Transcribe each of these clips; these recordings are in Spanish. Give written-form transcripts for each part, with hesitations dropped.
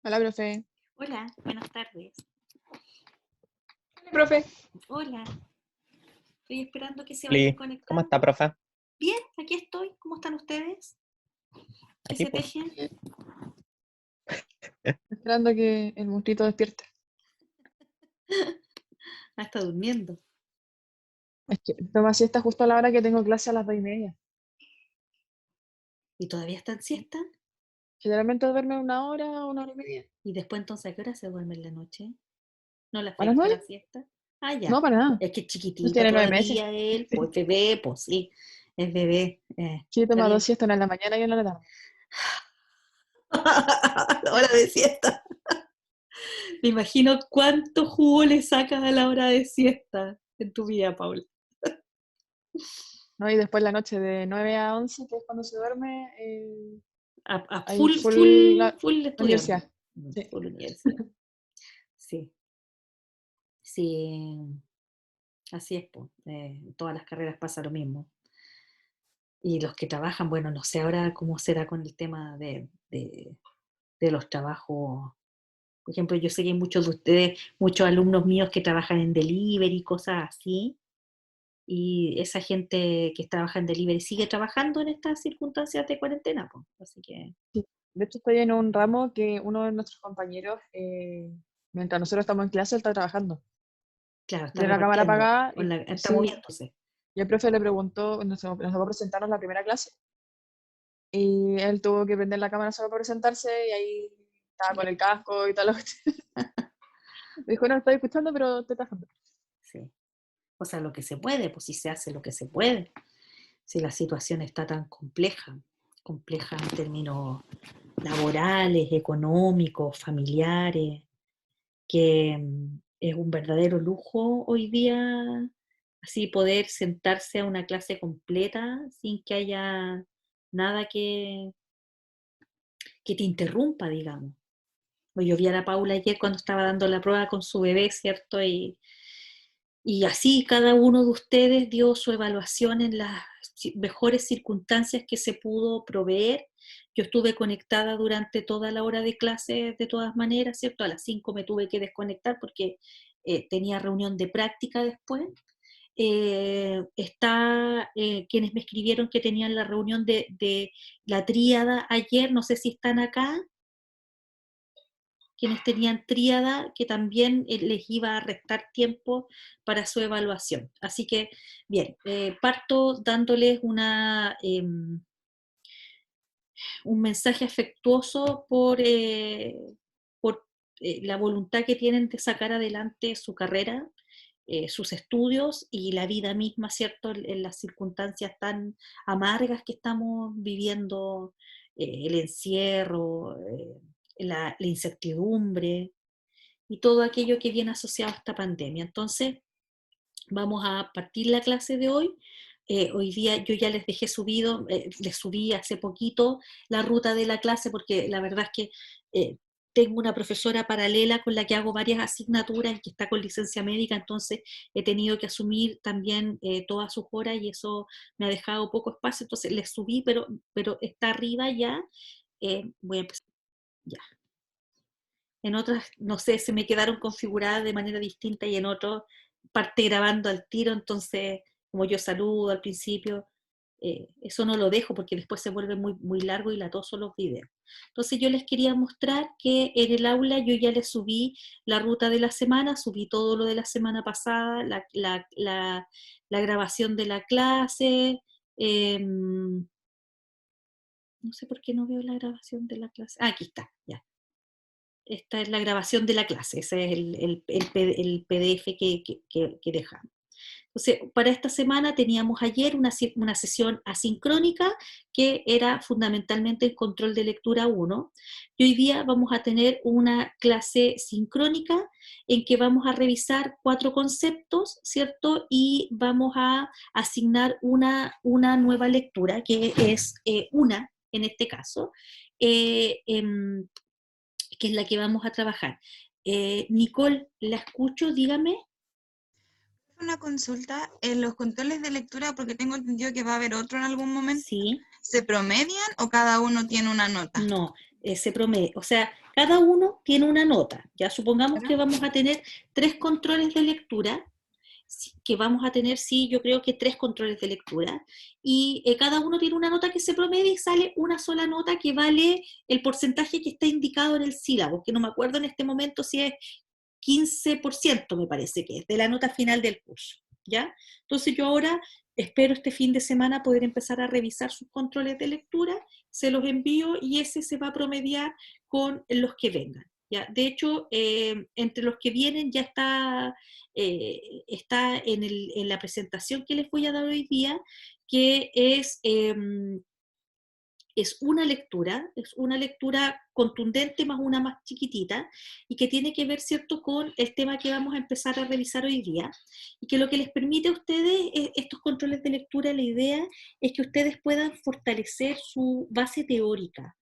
Hola, profe. Hola, buenas tardes. Hola, profe. Hola, estoy esperando que se vayan Oli, ¿cómo está, conectando. profe? Bien, aquí estoy. ¿Cómo están ustedes? ¿Qué Aquí, se pues. tejen? Esperando que el monstruito despierte. Está durmiendo. Es que toma siesta justo a la hora que tengo clase a las 2:30. ¿Y todavía está en siesta? Generalmente duerme una hora y media. ¿Y después entonces a qué hora se duerme en la noche? ¿No le ¿A las afecta 9? la siesta? Ah, No, ya. para nada. Es que es Pues chiquitito tiene 9 meses. todavía él. Pues bebé, pues sí. Es bebé. Sí, Está toma 2 bien. siestas, una en la mañana y una en la tarde. La hora de siesta. Me imagino cuánto jugo le sacas a la hora de siesta en tu vida, Paula. ¿No? Y después la noche de 9 a 11, que es cuando se duerme, A hay full, full full, la full estudiando. universidad. Sí. Full universidad. Sí, sí, así es, pues. En todas las carreras pasa lo mismo. Y los que trabajan, bueno, no sé ahora cómo será con el tema de los trabajos. Por ejemplo, yo sé que hay muchos de ustedes, muchos alumnos míos que trabajan en delivery, cosas así. Y esa gente que trabaja en delivery sigue trabajando en estas circunstancias de cuarentena, pues. Así que, Sí. De hecho, estoy en un ramo que uno de nuestros compañeros, mientras nosotros estamos en clase, él está trabajando. claro, está Tiene la cámara repartiendo, apagada y está sí. moviéndose. Y el profe le preguntó, nos va a presentarnos la primera clase. Y él tuvo que prender la cámara solo para presentarse y ahí estaba con el casco y tal. Me dijo, no, estoy escuchando, pero estoy trabajando. Sí. O sea, lo que se puede, pues si se hace lo que se puede. Si la situación está tan compleja, compleja en términos laborales, económicos, familiares, que es un verdadero lujo hoy día así poder sentarse a una clase completa sin que haya nada que te interrumpa, digamos. Pues yo vi a la Paula ayer cuando estaba dando la prueba con su bebé, ¿cierto? Y así cada uno de ustedes dio su evaluación en las mejores circunstancias que se pudo proveer. Yo estuve conectada durante toda la hora de clase de todas maneras, ¿cierto? A las 5 me tuve que desconectar porque tenía reunión de práctica después. Quienes me escribieron que tenían la reunión de la tríada ayer, no sé si están acá, quienes tenían tríada, que también les iba a restar tiempo para su evaluación. Así que, bien, parto dándoles un mensaje afectuoso por la voluntad que tienen de sacar adelante su carrera, sus estudios y la vida misma, ¿cierto? En las circunstancias tan amargas que estamos viviendo, el encierro, la incertidumbre y todo aquello que viene asociado a esta pandemia. Entonces, vamos a partir la clase de hoy. Hoy día yo ya les dejé subido, les subí hace poquito la ruta de la clase porque la verdad es que tengo una profesora paralela con la que hago varias asignaturas que está con licencia médica, entonces he tenido que asumir también todas sus horas y eso me ha dejado poco espacio, entonces les subí, pero está arriba ya. Voy a empezar ya. En otras, no sé, se me quedaron configuradas de manera distinta y en otros parte grabando al tiro, entonces como yo saludo al principio, eso no lo dejo porque después se vuelve muy, muy largo y latoso los videos. Entonces yo les quería mostrar que en el aula yo ya les subí la ruta de la semana, subí todo lo de la semana pasada, la grabación de la clase, no sé por qué no veo la grabación de la clase. Ah, aquí está, ya. Esta es la grabación de la clase, ese es el PDF que dejamos. Entonces, para esta semana teníamos ayer una sesión asincrónica que era fundamentalmente el control de lectura 1 y hoy día vamos a tener una clase sincrónica en que vamos a revisar 4 conceptos, ¿cierto? Y vamos a asignar una nueva lectura que es una, en este caso, que es la que vamos a trabajar. Nicole, la escucho, dígame. Una consulta, en los controles de lectura, porque tengo entendido que va a haber otro en algún momento, Sí, ¿se promedian o cada uno tiene una nota? no, se promedia. O sea, cada uno tiene una nota. Ya supongamos que ¿Claro? vamos a tener 3 controles de lectura, que vamos a tener, sí, yo creo que 3 controles de lectura, y cada uno tiene una nota que se promedia y sale una sola nota que vale el porcentaje que está indicado en el sílabo, que no me acuerdo en este momento si es 15% me parece que es, de la nota final del curso, ¿ya? Entonces yo ahora espero este fin de semana poder empezar a revisar sus controles de lectura, se los envío y ese se va a promediar con los que vengan. ¿Ya? De hecho, entre los que vienen ya está en la presentación que les voy a dar hoy día, que es una lectura contundente más una más chiquitita y que tiene que ver, ¿cierto?, con el tema que vamos a empezar a revisar hoy día y que lo que les permite a ustedes, estos controles de lectura, la idea es que ustedes puedan fortalecer su base teórica,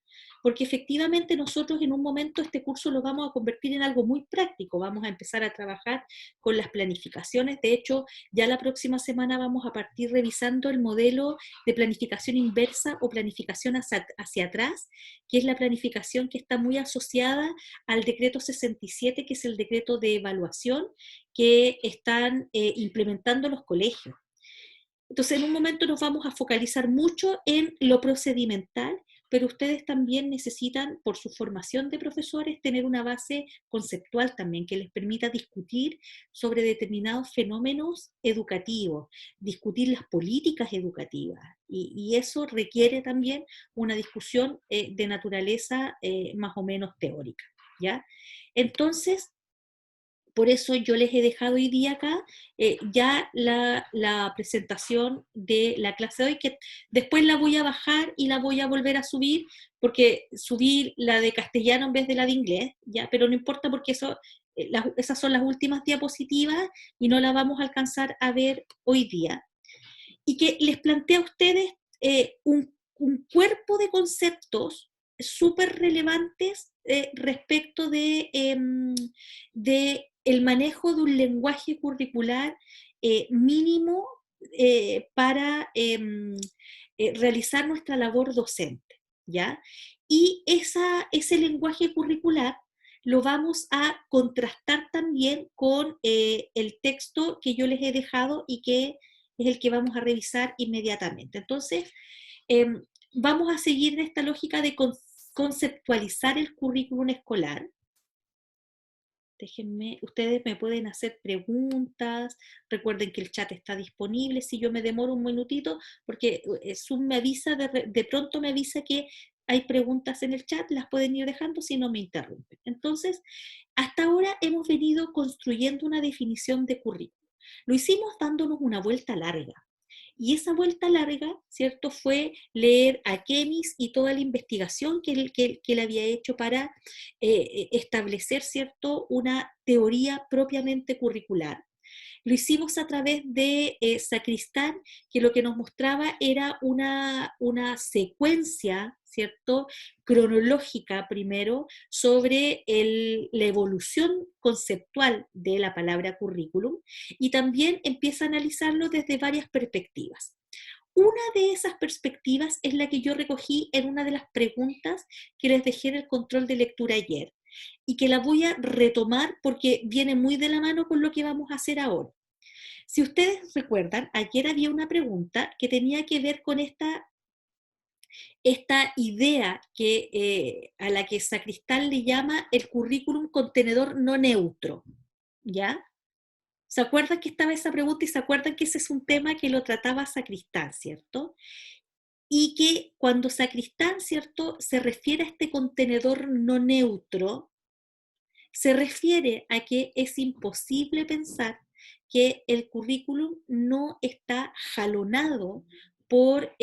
porque efectivamente nosotros en un momento este curso lo vamos a convertir en algo muy práctico, vamos a empezar a trabajar con las planificaciones, de hecho ya la próxima semana vamos a partir revisando el modelo de planificación inversa o planificación hacia atrás, que es la planificación que está muy asociada al decreto 67, que es el decreto de evaluación que están implementando los colegios. Entonces, en un momento nos vamos a focalizar mucho en lo procedimental, pero ustedes también necesitan, por su formación de profesores, tener una base conceptual también que les permita discutir sobre determinados fenómenos educativos, discutir las políticas educativas. Y eso requiere también una discusión de naturaleza más o menos teórica, ¿ya? Entonces, por eso yo les he dejado hoy día acá ya la presentación de la clase de hoy, que después la voy a bajar y la voy a volver a subir, porque subí la de castellano en vez de la de inglés, ya, pero no importa porque esas son las últimas diapositivas y no la vamos a alcanzar a ver hoy día. Y que les plantea a ustedes un cuerpo de conceptos súper relevantes respecto de el manejo de un lenguaje curricular mínimo para realizar nuestra labor docente, ¿ya? Y ese lenguaje curricular lo vamos a contrastar también con el texto que yo les he dejado y que es el que vamos a revisar inmediatamente. Entonces, eh, vamos a seguir en esta lógica de conceptualizar el currículum escolar. Déjenme, ustedes me pueden hacer preguntas, recuerden que el chat está disponible, si yo me demoro un minutito, porque Zoom me avisa, de pronto me avisa que hay preguntas en el chat, las pueden ir dejando si no me interrumpen. Entonces, hasta ahora hemos venido construyendo una definición de currículum. Lo hicimos dándonos una vuelta larga. Y esa vuelta larga, ¿cierto?, fue leer a Kemis y toda la investigación que él había hecho para establecer, ¿cierto?, una teoría propiamente curricular. Lo hicimos a través de Sacristán, que lo que nos mostraba era una secuencia, ¿cierto?, cronológica primero sobre la evolución conceptual de la palabra currículum y también empieza a analizarlo desde varias perspectivas. Una de esas perspectivas es la que yo recogí en una de las preguntas que les dejé en el control de lectura ayer y que la voy a retomar porque viene muy de la mano con lo que vamos a hacer ahora. Si ustedes recuerdan, ayer había una pregunta que tenía que ver con esta idea a la que Sacristán le llama el currículum contenedor no neutro, ¿ya? ¿Se acuerdan que estaba esa pregunta y se acuerdan que ese es un tema que lo trataba Sacristán, ¿cierto? Y que cuando Sacristán, ¿cierto?, se refiere a este contenedor no neutro, se refiere a que es imposible pensar que el currículum no está jalonado por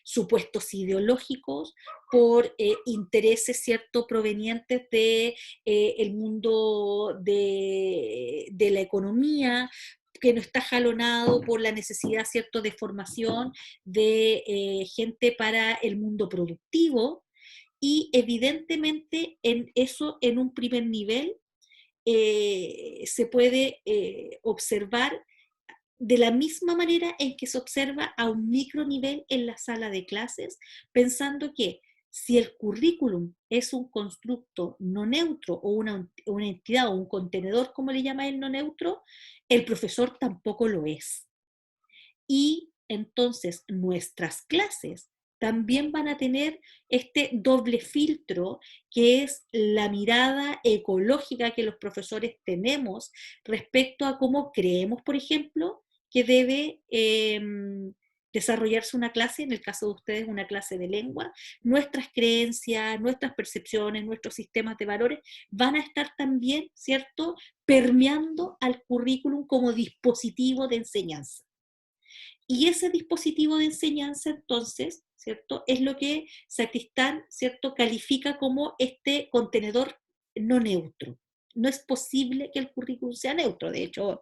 supuestos ideológicos, por intereses, ¿cierto?, provenientes de el mundo de la economía, que no está jalonado por la necesidad, ¿cierto?, de formación de gente para el mundo productivo, y evidentemente en eso, en un primer nivel, se puede observar de la misma manera en que se observa a un micronivel en la sala de clases, pensando que si el currículum es un constructo no neutro o una entidad o un contenedor, como le llama el no neutro, el profesor tampoco lo es. Y entonces nuestras clases también van a tener este doble filtro, que es la mirada ecológica que los profesores tenemos respecto a cómo creemos, por ejemplo, que debe desarrollarse una clase, en el caso de ustedes una clase de lengua. Nuestras creencias, nuestras percepciones, nuestros sistemas de valores van a estar también, ¿cierto?, permeando al currículum como dispositivo de enseñanza. Y ese dispositivo de enseñanza, entonces, ¿cierto?, es lo que Sacristán, ¿cierto?, califica como este contenedor no neutro. No es posible que el currículum sea neutro. De hecho,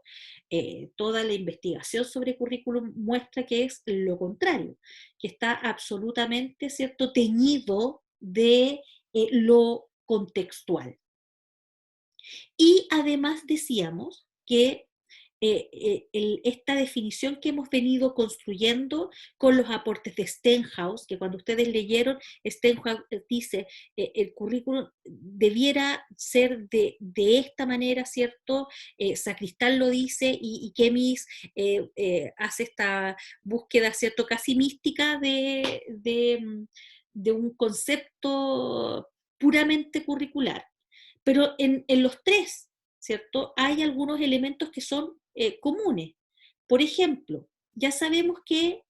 toda la investigación sobre currículum muestra que es lo contrario, que está absolutamente, ¿cierto?, teñido de lo contextual. Y además decíamos que esta definición que hemos venido construyendo con los aportes de Stenhouse, que cuando ustedes leyeron, Stenhouse dice, el currículum debiera ser de esta manera, ¿cierto? Sacristán lo dice y Kemis hace esta búsqueda, ¿cierto?, casi mística de un concepto puramente curricular. Pero en los tres, ¿cierto?, hay algunos elementos que son comunes. Por ejemplo, ya sabemos que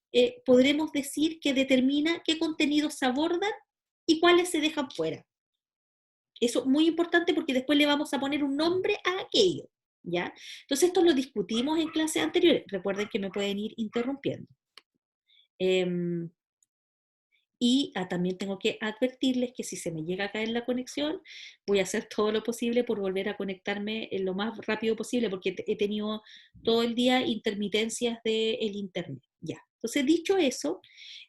podremos decir que determina qué contenidos se abordan y cuáles se dejan fuera. Eso es muy importante porque después le vamos a poner un nombre a aquello, ¿ya? Entonces esto lo discutimos en clases anteriores. Recuerden que me pueden ir interrumpiendo. Y también tengo que advertirles que si se me llega a caer la conexión, voy a hacer todo lo posible por volver a conectarme lo más rápido posible, porque he tenido todo el día intermitencias del internet. Ya. Entonces, dicho eso,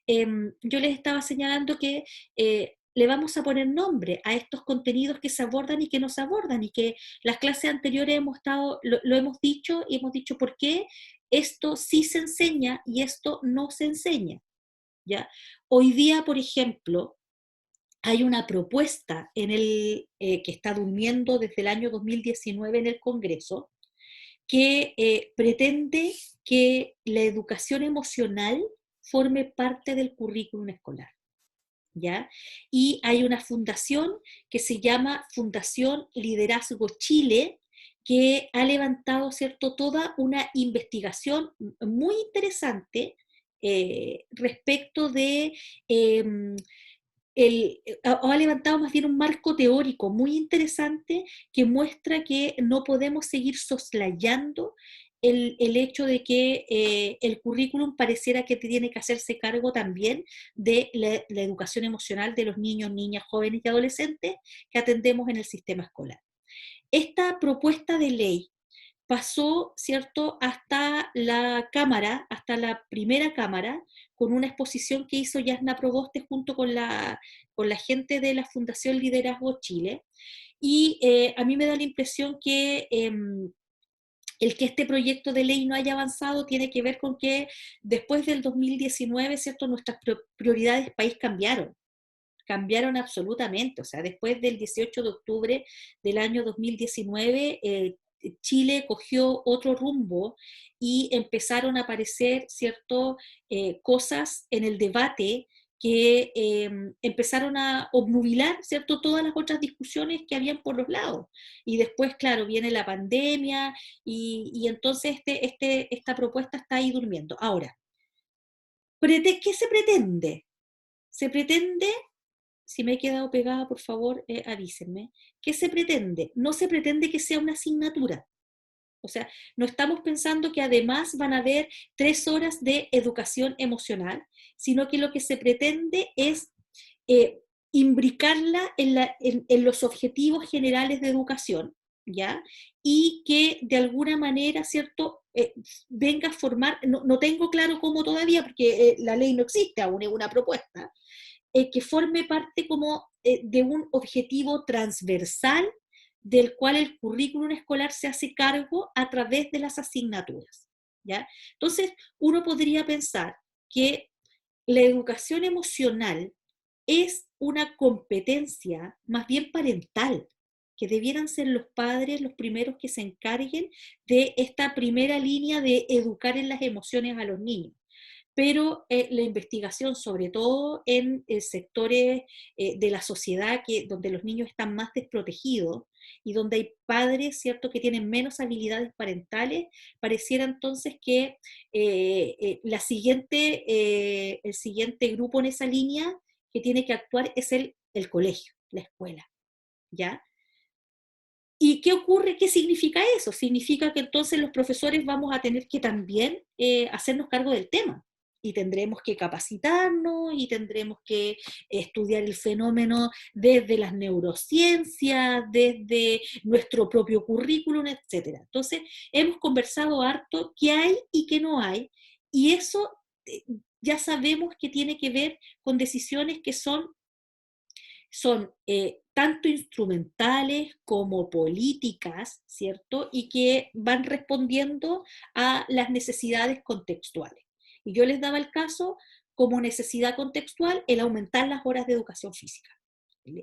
yo les estaba señalando que le vamos a poner nombre a estos contenidos que se abordan y que no se abordan, y que las clases anteriores lo hemos dicho, y hemos dicho por qué esto sí se enseña y esto no se enseña. ¿Ya? Hoy día, por ejemplo, hay una propuesta que está durmiendo desde el año 2019 en el Congreso, que pretende que la educación emocional forme parte del currículum escolar, ¿ya? Y hay una fundación que se llama Fundación Liderazgo Chile, que ha levantado, ¿cierto?, toda una investigación muy interesante respecto de ha levantado más bien un marco teórico muy interesante que muestra que no podemos seguir soslayando el hecho de que el currículum pareciera que tiene que hacerse cargo también de la educación emocional de los niños, niñas, jóvenes y adolescentes que atendemos en el sistema escolar. Esta propuesta de ley pasó, ¿cierto?, hasta la Cámara, hasta la primera Cámara, con una exposición que hizo Yasna Proboste junto con la gente de la Fundación Liderazgo Chile. Y a mí me da la impresión que el que este proyecto de ley no haya avanzado tiene que ver con que después del 2019, ¿cierto?, nuestras prioridades país cambiaron absolutamente. O sea, después del 18 de octubre del año 2019, Chile cogió otro rumbo y empezaron a aparecer, ¿cierto?, cosas en el debate que empezaron a obnubilar, ¿cierto?, todas las otras discusiones que habían por los lados. Y después, claro, viene la pandemia y entonces esta propuesta está ahí durmiendo. Ahora, ¿qué se pretende? Se pretende, si me he quedado pegada, por favor, avísenme. ¿Qué se pretende? No se pretende que sea una asignatura. O sea, no estamos pensando que además van a haber 3 horas de educación emocional, sino que lo que se pretende es imbricarla en los objetivos generales de educación, ¿ya? Y que de alguna manera, ¿cierto?, venga a formar, no tengo claro cómo todavía, porque la ley no existe aún, es una propuesta, que forme parte como de un objetivo transversal del cual el currículum escolar se hace cargo a través de las asignaturas, ¿ya? Entonces, uno podría pensar que la educación emocional es una competencia más bien parental, que debieran ser los padres los primeros que se encarguen de esta primera línea de educar en las emociones a los niños. Pero la investigación, sobre todo en sectores de la sociedad donde los niños están más desprotegidos y donde hay padres, ¿cierto?, que tienen menos habilidades parentales, pareciera entonces que el siguiente grupo en esa línea que tiene que actuar es el colegio, la escuela, ¿ya? ¿Y qué ocurre? ¿Qué significa eso? Significa que entonces los profesores vamos a tener que también hacernos cargo del tema y tendremos que capacitarnos y tendremos que estudiar el fenómeno desde las neurociencias, desde nuestro propio currículum, etc. Entonces, hemos conversado harto qué hay y qué no hay, y eso ya sabemos que tiene que ver con decisiones que son tanto instrumentales como políticas, ¿cierto? Y que van respondiendo a las necesidades contextuales. Y yo les daba el caso como necesidad contextual el aumentar las horas de educación física.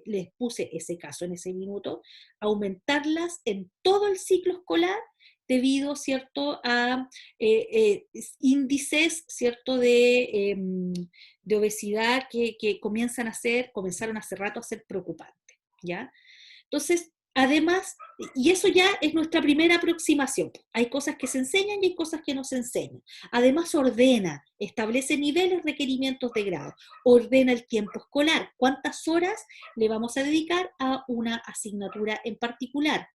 Les puse ese caso en ese minuto, aumentarlas en todo el ciclo escolar debido, ¿cierto?, a índices, ¿cierto?, de obesidad que comenzaron hace rato a ser preocupantes, ¿ya? Entonces, además, y eso ya es nuestra primera aproximación. Hay cosas que se enseñan y hay cosas que no se enseñan. Además, establece niveles, requerimientos de grado, ordena el tiempo escolar, cuántas horas le vamos a dedicar a una asignatura en particular.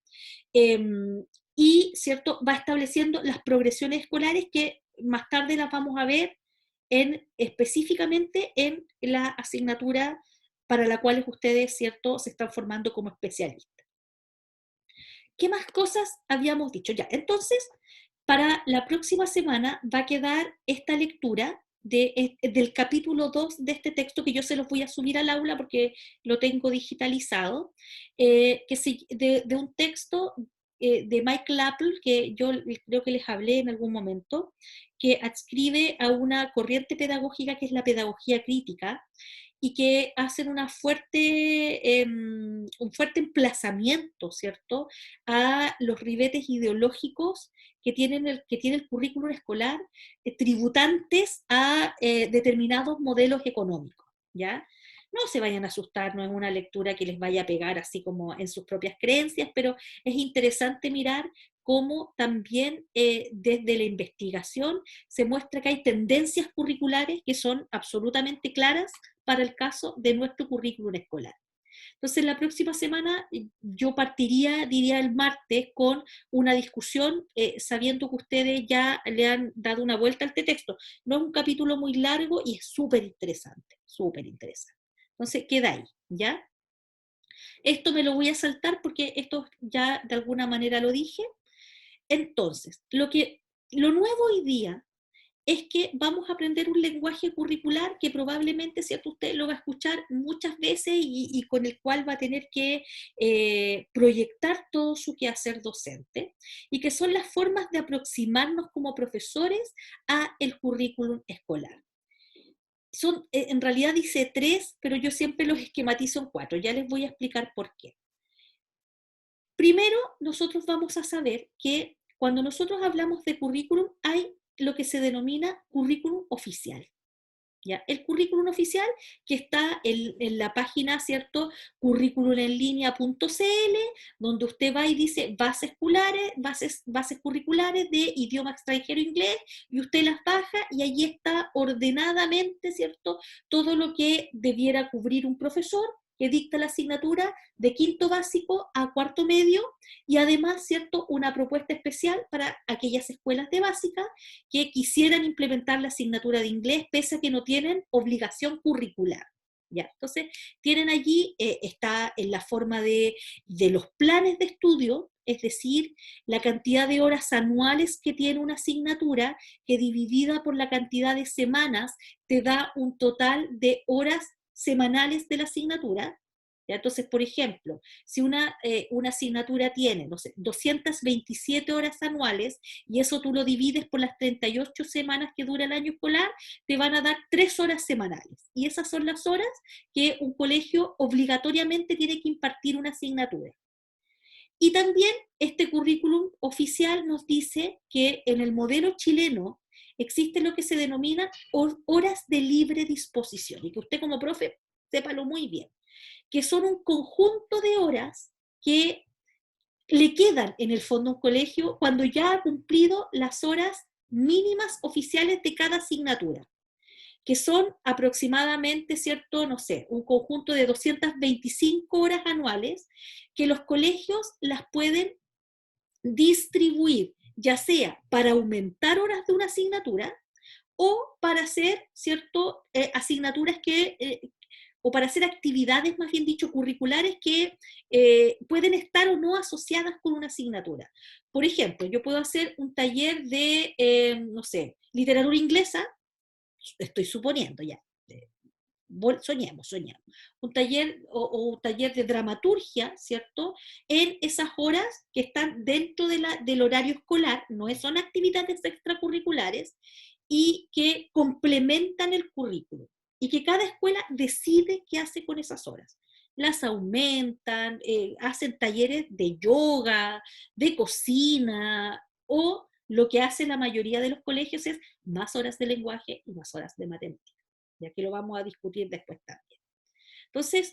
Y, ¿cierto?, va estableciendo las progresiones escolares que más tarde las vamos a ver específicamente en la asignatura para la cual ustedes, ¿cierto?, se están formando como especialistas. ¿Qué más cosas habíamos dicho? Ya, entonces, para la próxima semana va a quedar esta lectura del capítulo 2 de este texto, que yo se los voy a subir al aula porque lo tengo digitalizado, de un texto de Michael Apple, que yo creo que les hablé en algún momento, que adscribe a una corriente pedagógica que es la pedagogía crítica, y que hacen un fuerte emplazamiento, ¿cierto?, a los ribetes ideológicos que tiene el currículum escolar, tributantes a determinados modelos económicos, ¿ya? No se vayan a asustar, no es una lectura que les vaya a pegar así como en sus propias creencias, pero es interesante mirar cómo también desde la investigación se muestra que hay tendencias curriculares que son absolutamente claras para el caso de nuestro currículum escolar. Entonces, la próxima semana yo diría el martes, con una discusión, sabiendo que ustedes ya le han dado una vuelta al texto. No es un capítulo muy largo y es súper interesante, súper interesante. Entonces, queda ahí, ¿ya? Esto me lo voy a saltar porque esto ya de alguna manera lo dije. Entonces, lo nuevo hoy día es que vamos a aprender un lenguaje curricular que probablemente, ¿cierto?, usted lo va a escuchar muchas veces y con el cual va a tener que proyectar todo su quehacer docente, y que son las formas de aproximarnos como profesores a el currículum escolar. En realidad dice 3, pero yo siempre los esquematizo en 4. Ya les voy a explicar por qué. Primero, nosotros vamos a saber que cuando nosotros hablamos de currículum hay lo que se denomina currículum oficial, ¿ya? El currículum oficial que está en la página, ¿cierto?, curriculumenlinea.cl, donde usted va y dice bases curriculares de idioma extranjero inglés, y usted las baja y allí está ordenadamente, ¿cierto?, todo lo que debiera cubrir un profesor que dicta la asignatura de quinto básico a cuarto medio, y además, ¿cierto?, una propuesta especial para aquellas escuelas de básica que quisieran implementar la asignatura de inglés, pese a que no tienen obligación curricular. ¿Ya? Entonces, tienen allí, está en la forma de los planes de estudio, es decir, la cantidad de horas anuales que tiene una asignatura, que dividida por la cantidad de semanas te da un total de horas semanales de la asignatura. ¿Ya? Entonces, por ejemplo, si una asignatura tiene, no sé, 227 horas anuales, y eso tú lo divides por las 38 semanas que dura el año escolar, te van a dar 3 horas semanales. Y esas son las horas que un colegio obligatoriamente tiene que impartir una asignatura. Y también este currículum oficial nos dice que en el modelo chileno existe lo que se denomina horas de libre disposición, y que usted como profe sépalo muy bien, que son un conjunto de horas que le quedan en el fondo a un colegio cuando ya ha cumplido las horas mínimas oficiales de cada asignatura, que son aproximadamente, ¿cierto? No sé, un conjunto de 225 horas anuales que los colegios las pueden distribuir, ya sea para aumentar horas de una asignatura o para hacer, ¿cierto? Asignaturas o para hacer actividades, más bien dicho, curriculares que pueden estar o no asociadas con una asignatura. Por ejemplo, yo puedo hacer un taller de, no sé, literatura inglesa, estoy suponiendo ya, soñemos, un taller o un taller de dramaturgia, ¿cierto? En esas horas que están dentro del horario escolar, no son actividades extracurriculares y que complementan el currículum y que cada escuela decide qué hace con esas horas. Las aumentan, hacen talleres de yoga, de cocina, o lo que hace la mayoría de los colegios es más horas de lenguaje y más horas de matemáticas, ya que lo vamos a discutir después también. Entonces,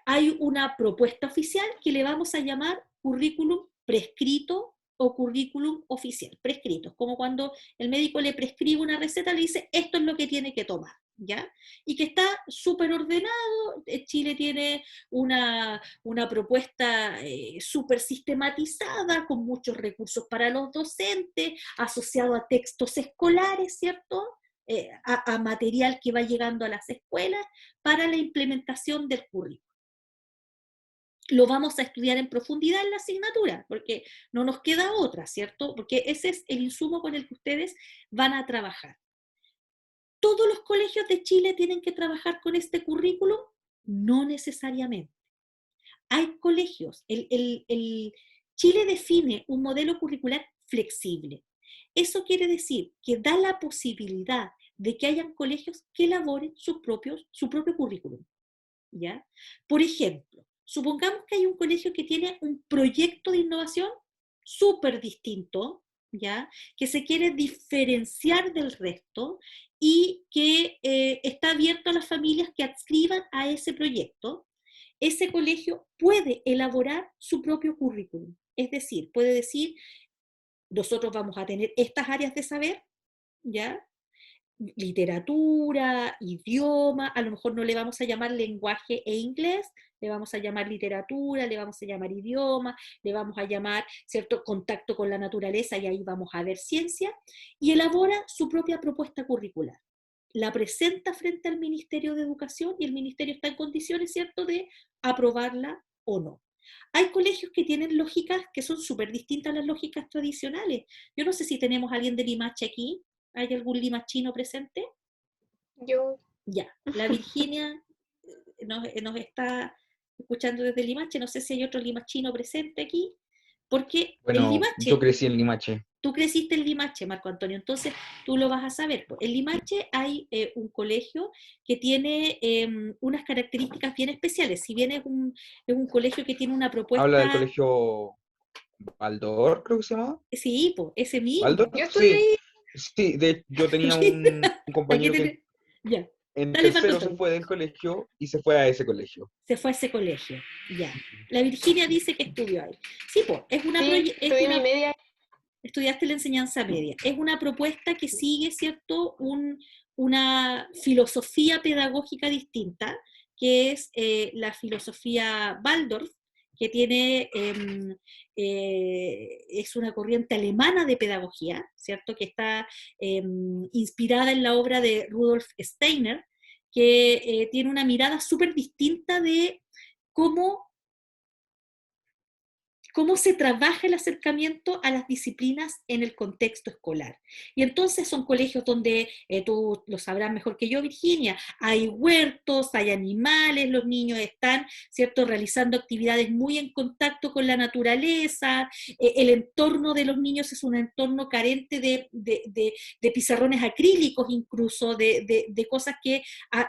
hay una propuesta oficial que le vamos a llamar currículum prescrito o currículum oficial. Prescrito, es como cuando el médico le prescribe una receta, le dice, esto es lo que tiene que tomar, ¿ya? Y que está súper ordenado. Chile tiene una propuesta súper sistematizada, con muchos recursos para los docentes, asociado a textos escolares, ¿cierto? A material que va llegando a las escuelas para la implementación del currículum. Lo vamos a estudiar en profundidad en la asignatura, porque no nos queda otra, ¿cierto? Porque ese es el insumo con el que ustedes van a trabajar. ¿Todos los colegios de Chile tienen que trabajar con este currículum? No necesariamente. Hay colegios, Chile define un modelo curricular flexible. Eso quiere decir que da la posibilidad de que hayan colegios que elaboren su propio currículum, ¿ya? Por ejemplo, supongamos que hay un colegio que tiene un proyecto de innovación súper distinto, ¿ya? Que se quiere diferenciar del resto y que está abierto a las familias que adscriban a ese proyecto. Ese colegio puede elaborar su propio currículum. Es decir, puede decir, nosotros vamos a tener estas áreas de saber, ¿ya? Literatura, idioma, a lo mejor no le vamos a llamar lenguaje e inglés, le vamos a llamar literatura, le vamos a llamar idioma, le vamos a llamar, ¿cierto?, contacto con la naturaleza, y ahí vamos a ver ciencia, y elabora su propia propuesta curricular. La presenta frente al Ministerio de Educación y el Ministerio está en condiciones, ¿cierto?, de aprobarla o no. Hay colegios que tienen lógicas que son súper distintas a las lógicas tradicionales. Yo no sé si tenemos a alguien de Limache aquí. ¿Hay algún limachino presente? Yo. Ya, la Virginia nos está escuchando desde Limache. No sé si hay otro limachino presente aquí. Porque el Bueno, Limache, yo crecí en Limache. tú creciste en Limache, Marco Antonio, entonces tú lo vas a saber. En Limache hay un colegio que tiene unas características bien especiales. Si bien es un colegio que tiene una propuesta... Habla del colegio Baldor, creo que se llama. Sí, pues, ese mismo. ¿Baldor? Yo estudié ahí. Sí, yo tenía un compañero que Ya. en Dale, Marco tercero se Antonio. fue del colegio y se fue a ese colegio. Se fue a ese colegio, ya. La Virginia dice que estudió ahí. Sí, pues, Sí, estudié mi media. estudiaste la enseñanza media. Es una propuesta que sigue, ¿cierto?, una filosofía pedagógica distinta, que es la filosofía Waldorf, que tiene, es una corriente alemana de pedagogía, ¿cierto?, que está inspirada en la obra de Rudolf Steiner, que tiene una mirada súper distinta de cómo cómo se trabaja el acercamiento a las disciplinas en el contexto escolar. Y entonces son colegios donde, tú lo sabrás mejor que yo, Virginia, hay huertos, hay animales, los niños están, ¿cierto?, realizando actividades muy en contacto con la naturaleza, el entorno de los niños es un entorno carente de pizarrones acrílicos, incluso de cosas que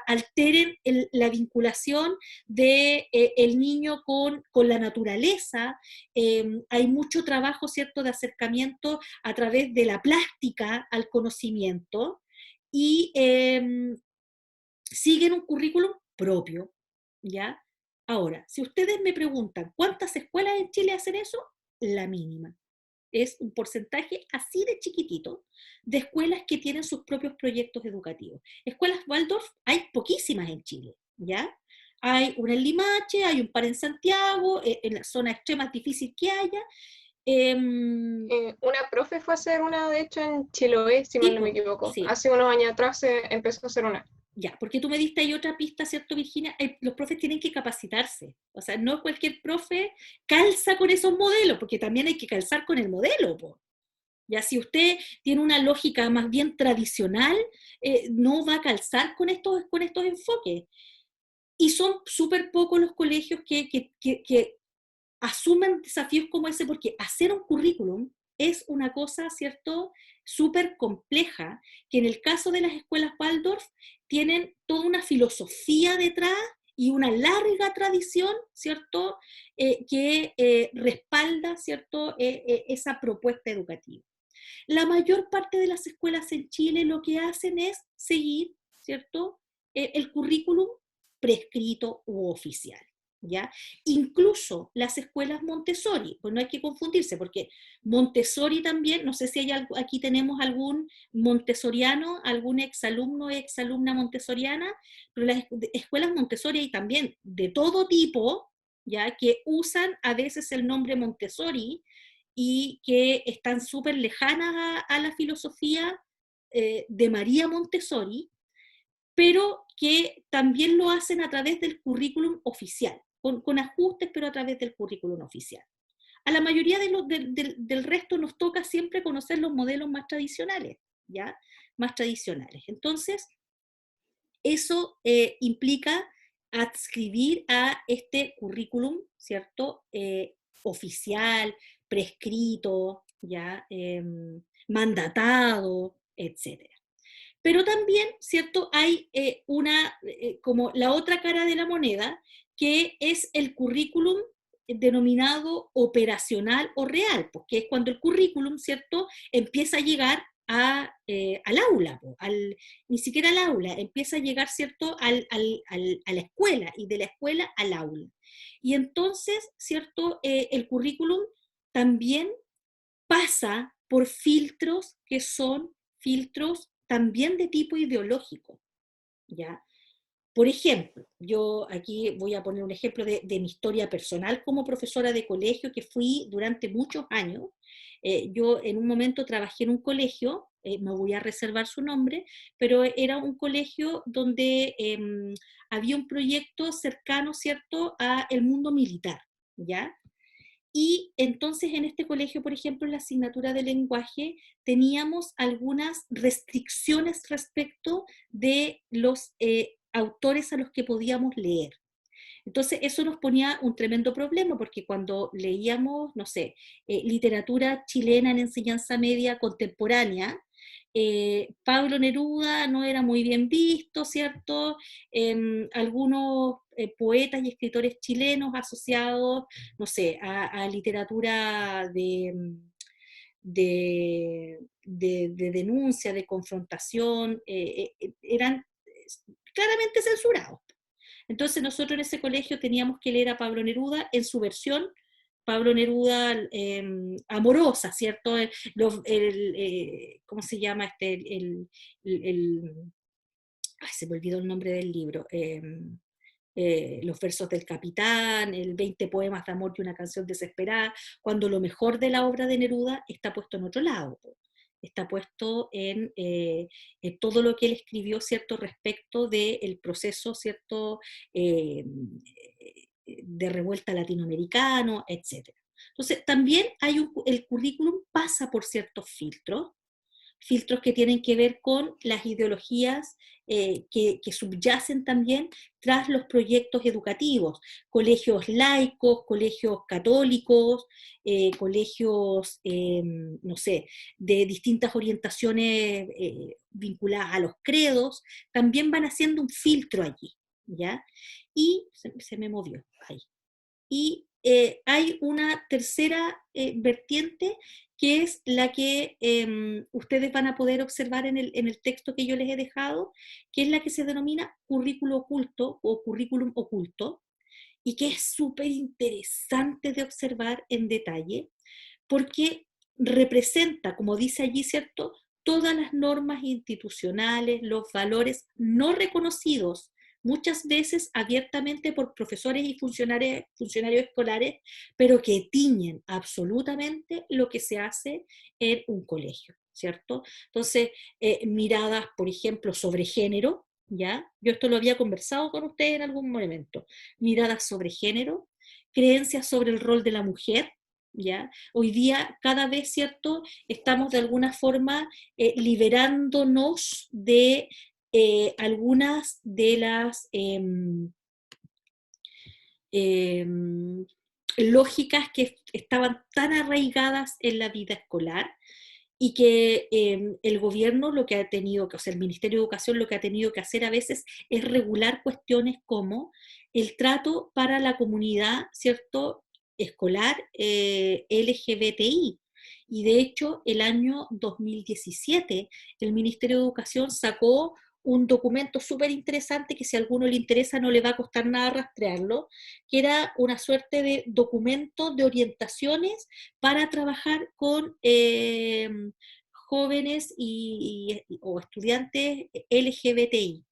alteren la vinculación de el niño con la naturaleza. Hay mucho trabajo, ¿cierto?, de acercamiento a través de la plástica al conocimiento y siguen un currículum propio, ¿ya? Ahora, si ustedes me preguntan, ¿cuántas escuelas en Chile hacen eso? La mínima. Es un porcentaje así de chiquitito de escuelas que tienen sus propios proyectos educativos. Escuelas Waldorf hay poquísimas en Chile, ¿ya? Hay una en Limache, hay un par en Santiago, en la zona extrema es difícil que haya. Una profe fue a hacer una, de hecho, en Chiloé, si mal no me equivoco. Sí. Hace unos años atrás se empezó a hacer una. Ya, porque tú me diste ahí otra pista, ¿cierto, Virginia? Los profes tienen que capacitarse. O sea, no cualquier profe calza con esos modelos, porque también hay que calzar con el modelo, po. Ya, si usted tiene una lógica más bien tradicional, no va a calzar con estos enfoques. Y son súper pocos los colegios que asumen desafíos como ese, porque hacer un currículum es una cosa, ¿cierto?, súper compleja, que en el caso de las escuelas Waldorf tienen toda una filosofía detrás y una larga tradición, ¿cierto?, que respalda, ¿cierto?, esa propuesta educativa. La mayor parte de las escuelas en Chile lo que hacen es seguir, ¿cierto?, el currículum prescrito u oficial, ¿ya? Incluso las escuelas Montessori, pues no hay que confundirse, porque Montessori también, no sé si hay aquí tenemos algún montessoriano, algún exalumno o exalumna montessoriana, pero las escuelas Montessori hay también de todo tipo, ¿ya?, que usan a veces el nombre Montessori y que están súper lejanas a la filosofía de María Montessori, pero que también lo hacen a través del currículum oficial, con ajustes, pero a través del currículum oficial. A la mayoría del resto nos toca siempre conocer los modelos más tradicionales, ¿ya? Más tradicionales. Entonces, eso implica adscribir a este currículum, ¿cierto?, oficial, prescrito, ¿ya? Mandatado, etcétera. Pero también, ¿cierto?, hay como la otra cara de la moneda, que es el currículum denominado operacional o real, porque es cuando el currículum, ¿cierto?, empieza a llegar al aula, ni siquiera al aula, empieza a llegar, ¿cierto?, a la escuela, y de la escuela al aula. Y entonces, ¿cierto?, el currículum también pasa por filtros que son filtros también de tipo ideológico, ¿ya? Por ejemplo, yo aquí voy a poner un ejemplo de mi historia personal como profesora de colegio, que fui durante muchos años. Yo en un momento trabajé en un colegio, me voy a reservar su nombre, pero era un colegio donde había un proyecto cercano, ¿cierto?, a el mundo militar, ¿ya? Y entonces en este colegio, por ejemplo, en la asignatura de lenguaje, teníamos algunas restricciones respecto de los autores a los que podíamos leer. Entonces eso nos ponía un tremendo problema, porque cuando leíamos, no sé, literatura chilena en enseñanza media contemporánea, Pablo Neruda no era muy bien visto, ¿cierto? Algunos poetas y escritores chilenos asociados, no sé, a literatura de denuncia, de confrontación, eran claramente censurados. Entonces nosotros en ese colegio teníamos que leer a Pablo Neruda en su versión Pablo Neruda amorosa, ¿cierto? ¿Cómo se llama este? Ay, se me olvidó el nombre del libro. Los versos del Capitán, el 20 poemas de amor y una canción desesperada, cuando lo mejor de la obra de Neruda está puesto en otro lado. Está puesto en todo lo que él escribió, ¿cierto?, respecto del proceso, ¿cierto?, de revuelta latinoamericano, etc. Entonces, también el currículum pasa por ciertos filtros que tienen que ver con las ideologías que subyacen también tras los proyectos educativos, colegios laicos, colegios católicos, colegios, no sé, de distintas orientaciones vinculadas a los credos, también van haciendo un filtro allí, ¿ya? Y se me movió ahí. Y hay una tercera vertiente que es la que ustedes van a poder observar en el texto que yo les he dejado, que es la que se denomina currículo oculto o currículum oculto, y que es súper interesante de observar en detalle, porque representa, como dice allí, ¿cierto?, todas las normas institucionales, los valores no reconocidos, muchas veces abiertamente por profesores y funcionarios escolares, pero que tiñen absolutamente lo que se hace en un colegio, ¿cierto? Entonces, miradas, por ejemplo, sobre género, ¿ya? Yo esto lo había conversado con ustedes en algún momento. Miradas sobre género, creencias sobre el rol de la mujer, ¿ya? Hoy día, cada vez, ¿cierto?, estamos de alguna forma liberándonos de algunas de las lógicas que estaban tan arraigadas en la vida escolar y que el gobierno lo que ha tenido que, o sea, el Ministerio de Educación lo que ha tenido que hacer a veces es regular cuestiones como el trato para la comunidad, ¿cierto?, escolar LGBTI. Y de hecho, el año 2017, el Ministerio de Educación sacó un documento súper interesante que si a alguno le interesa no le va a costar nada rastrearlo, que era una suerte de documento de orientaciones para trabajar con jóvenes o estudiantes LGBTI.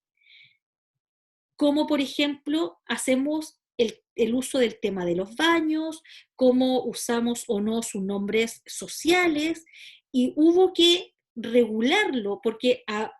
Como por ejemplo hacemos el uso del tema de los baños, cómo usamos o no sus nombres sociales, y hubo que regularlo porque a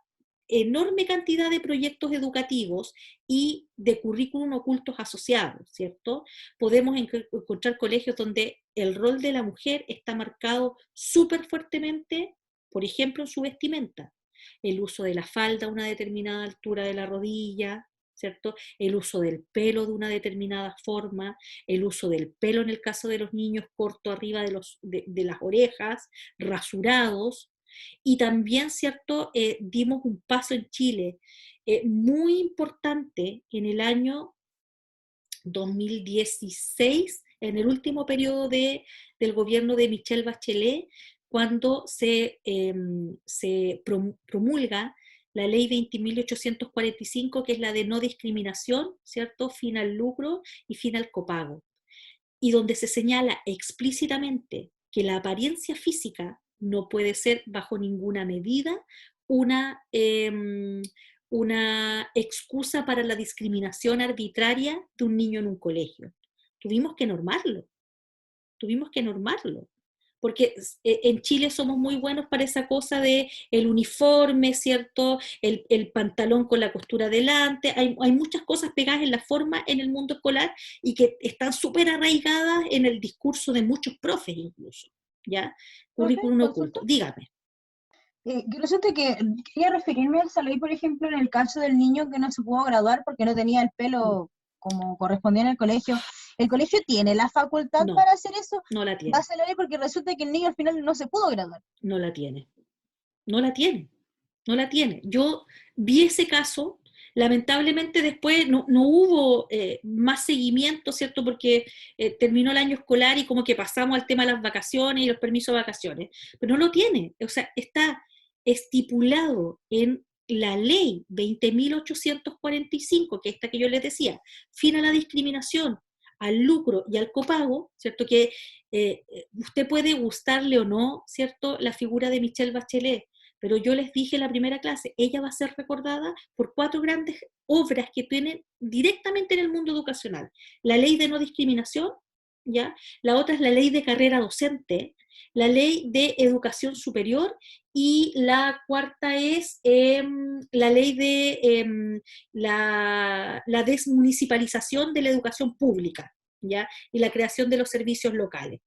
enorme cantidad de proyectos educativos y de currículum ocultos asociados, ¿cierto? Podemos encontrar colegios donde el rol de la mujer está marcado súper fuertemente, por ejemplo, en su vestimenta. El uso de la falda a una determinada altura de la rodilla, ¿cierto? El uso del pelo de una determinada forma, el uso del pelo en el caso de los niños corto arriba de las orejas, rasurados, y también, ¿cierto?, dimos un paso en Chile muy importante en el año 2016, en el último periodo del gobierno de Michelle Bachelet, cuando se promulga la ley 20.845, que es la de no discriminación, ¿cierto?, fin al lucro y fin al copago, y donde se señala explícitamente que la apariencia física no puede ser bajo ninguna medida una excusa para la discriminación arbitraria de un niño en un colegio. Tuvimos que normarlo, porque en Chile somos muy buenos para esa cosa de el uniforme, ¿cierto?, el pantalón con la costura delante, hay muchas cosas pegadas en la forma en el mundo escolar y que están súper arraigadas en el discurso de muchos profes incluso, ¿ya? Currículum oculto, dígame. Yo resulta que quería referirme a esa ley, por ejemplo, en el caso del niño que no se pudo graduar porque no tenía el pelo como correspondía en el colegio. ¿El colegio tiene la facultad para hacer eso? No la tiene. Va a ser la ley porque resulta que el niño al final no se pudo graduar. No la tiene. Yo vi ese caso, lamentablemente después no hubo más seguimiento, ¿cierto? Porque terminó el año escolar y como que pasamos al tema de las vacaciones y los permisos de vacaciones, pero no lo tiene, o sea, está estipulado en la ley 20.845, que es esta que yo les decía, fin a la discriminación, al lucro y al copago, ¿cierto? Que usted puede gustarle o no, ¿cierto?, la figura de Michelle Bachelet, pero yo les dije en la primera clase, ella va a ser recordada por 4 grandes obras que tienen directamente en el mundo educacional. La ley de no discriminación, ¿ya? La otra es la ley de carrera docente, la ley de educación superior, y la cuarta es la ley de la desmunicipalización de la educación pública, ¿ya? Y la creación de los servicios locales.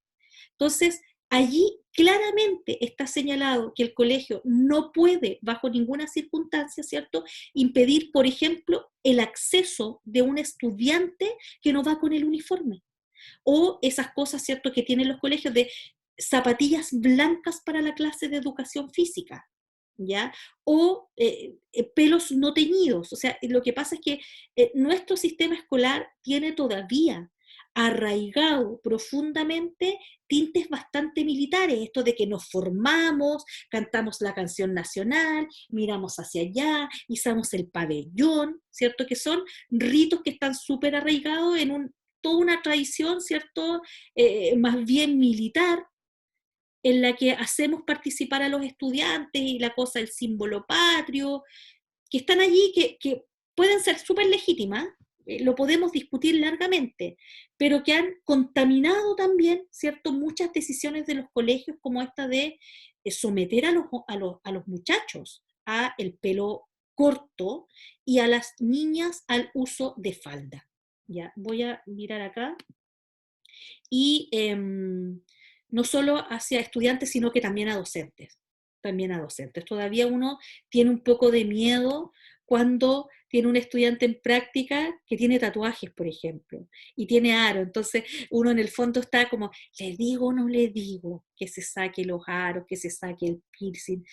Entonces, allí claramente está señalado que el colegio no puede, bajo ninguna circunstancia, ¿cierto?, impedir, por ejemplo, el acceso de un estudiante que no va con el uniforme. O esas cosas, ¿cierto?, que tienen los colegios de zapatillas blancas para la clase de educación física, ¿ya? O pelos no teñidos. O sea, lo que pasa es que nuestro sistema escolar tiene todavía arraigado profundamente tintes bastante militares, esto de que nos formamos, cantamos la canción nacional, miramos hacia allá, izamos el pabellón, ¿cierto? Que son ritos que están súper arraigados en toda una tradición, ¿cierto? Más bien militar, en la que hacemos participar a los estudiantes y la cosa del símbolo patrio, que están allí, que pueden ser súper legítimas, lo podemos discutir largamente, pero que han contaminado también, ¿cierto?, muchas decisiones de los colegios, como esta de someter a los muchachos a el pelo corto y a las niñas al uso de falda. Ya, voy a mirar acá. Y no solo hacia estudiantes, sino que también a docentes. También a docentes. Todavía uno tiene un poco de miedo cuando tiene un estudiante en práctica que tiene tatuajes, por ejemplo, y tiene aro. Entonces uno en el fondo está como, ¿le digo o no le digo que se saque los aros, que se saque el piercing?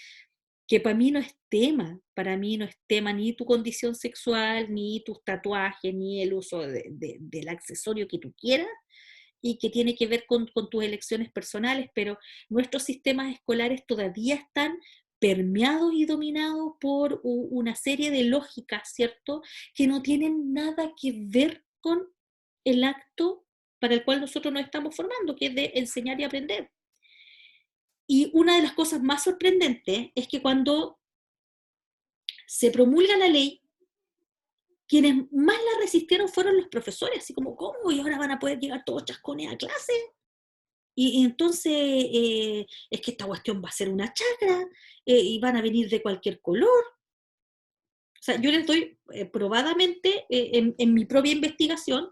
Que para mí no es tema ni tu condición sexual, ni tus tatuajes, ni el uso del accesorio que tú quieras, y que tiene que ver con tus elecciones personales, pero nuestros sistemas escolares todavía están permeados y dominados por una serie de lógicas, ¿cierto?, que no tienen nada que ver con el acto para el cual nosotros nos estamos formando, que es de enseñar y aprender. Y una de las cosas más sorprendentes es que cuando se promulga la ley, quienes más la resistieron fueron los profesores, así como, ¿cómo? ¿Y ahora van a poder llegar todos chascones a clase? Y entonces, es que esta cuestión va a ser una chacra, y van a venir de cualquier color. O sea, yo les doy probadamente, en mi propia investigación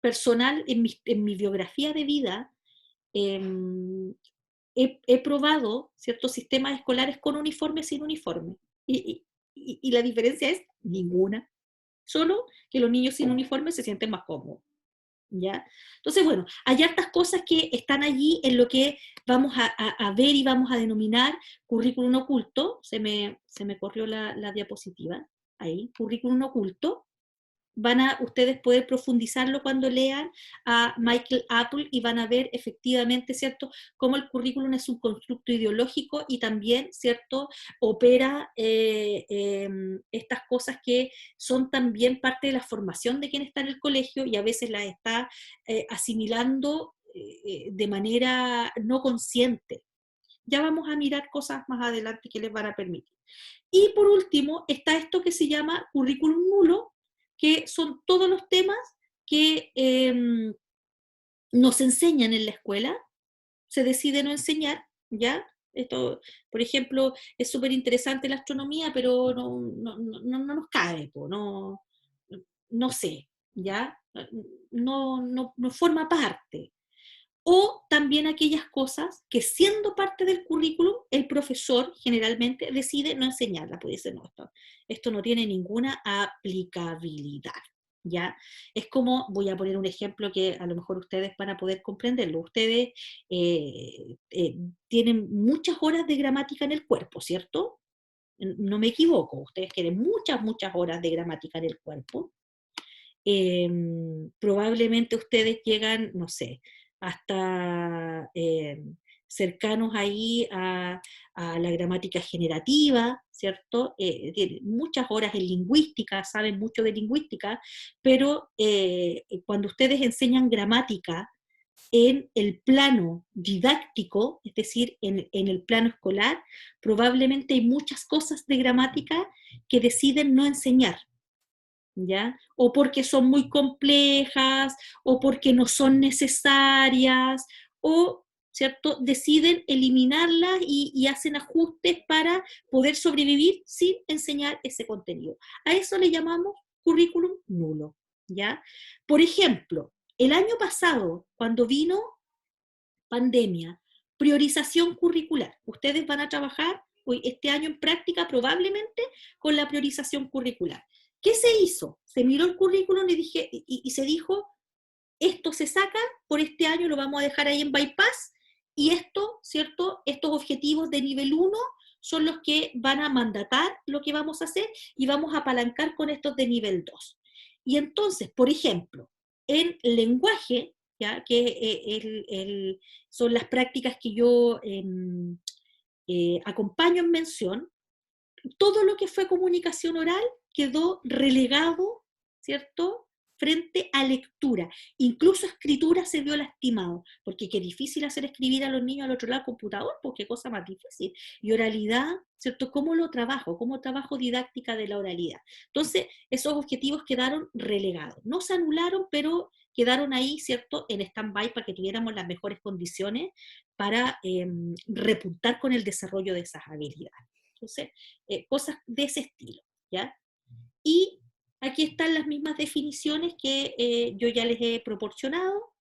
personal, en mi biografía de vida, he probado ciertos sistemas escolares con uniforme, sin uniforme. Y la diferencia es ninguna. Solo que los niños sin uniforme se sienten más cómodos, ¿ya? Entonces, bueno, hay hartas cosas que están allí en lo que vamos a ver y vamos a denominar currículum oculto. Se me corrió la diapositiva. Ahí, currículum oculto. Van a ustedes poder profundizarlo cuando lean a Michael Apple y van a ver efectivamente, ¿cierto?, cómo el currículum es un constructo ideológico y también, ¿cierto?, opera estas cosas que son también parte de la formación de quien está en el colegio y a veces las está asimilando de manera no consciente. Ya vamos a mirar cosas más adelante que les van a permitir. Y por último, está esto que se llama currículum nulo, que son todos los temas que nos enseñan en la escuela, se decide no enseñar, ¿ya? Esto, por ejemplo, es súper interesante la astronomía, pero no nos cabe, no sé, ¿ya? No forma parte. O también aquellas cosas que, siendo parte del currículum, el profesor generalmente decide no enseñarla, pues dice, no, esto no tiene ninguna aplicabilidad, ¿ya? Es como, voy a poner un ejemplo que a lo mejor ustedes van a poder comprenderlo. Ustedes tienen muchas horas de gramática en el cuerpo, ¿cierto? No me equivoco, ustedes tienen muchas horas de gramática en el cuerpo. Probablemente ustedes llegan, no sé, hasta cercanos ahí a la gramática generativa, ¿cierto? Tienen muchas horas en lingüística, saben mucho de lingüística, pero cuando ustedes enseñan gramática en el plano didáctico, es decir, en el plano escolar, probablemente hay muchas cosas de gramática que deciden no enseñar, ¿ya? O porque son muy complejas, o porque no son necesarias, o, ¿cierto?, deciden eliminarlas y hacen ajustes para poder sobrevivir sin enseñar ese contenido. A eso le llamamos currículum nulo, ¿ya? Por ejemplo, el año pasado, cuando vino pandemia, priorización curricular. Ustedes van a trabajar hoy, este año en práctica probablemente con la priorización curricular. ¿Qué se hizo? Se miró el currículum y se dijo, esto se saca, por este año lo vamos a dejar ahí en bypass, y esto, ¿cierto? Estos objetivos de nivel 1 son los que van a mandatar lo que vamos a hacer y vamos a apalancar con estos de nivel 2. Y entonces, por ejemplo, en lenguaje, ¿ya? Que son las prácticas que yo acompaño en mención, todo lo que fue comunicación oral quedó relegado, ¿cierto?, frente a lectura. Incluso escritura se vio lastimado, porque qué difícil hacer escribir a los niños al otro lado del computador, porque qué cosa más difícil. Y oralidad, ¿cierto?, ¿cómo lo trabajo? ¿Cómo trabajo didáctica de la oralidad? Entonces, esos objetivos quedaron relegados. No se anularon, pero quedaron ahí, ¿cierto?, en stand-by para que tuviéramos las mejores condiciones para repuntar con el desarrollo de esas habilidades. Entonces, cosas de ese estilo, ¿ya? Y aquí están las mismas definiciones que yo ya les he proporcionado.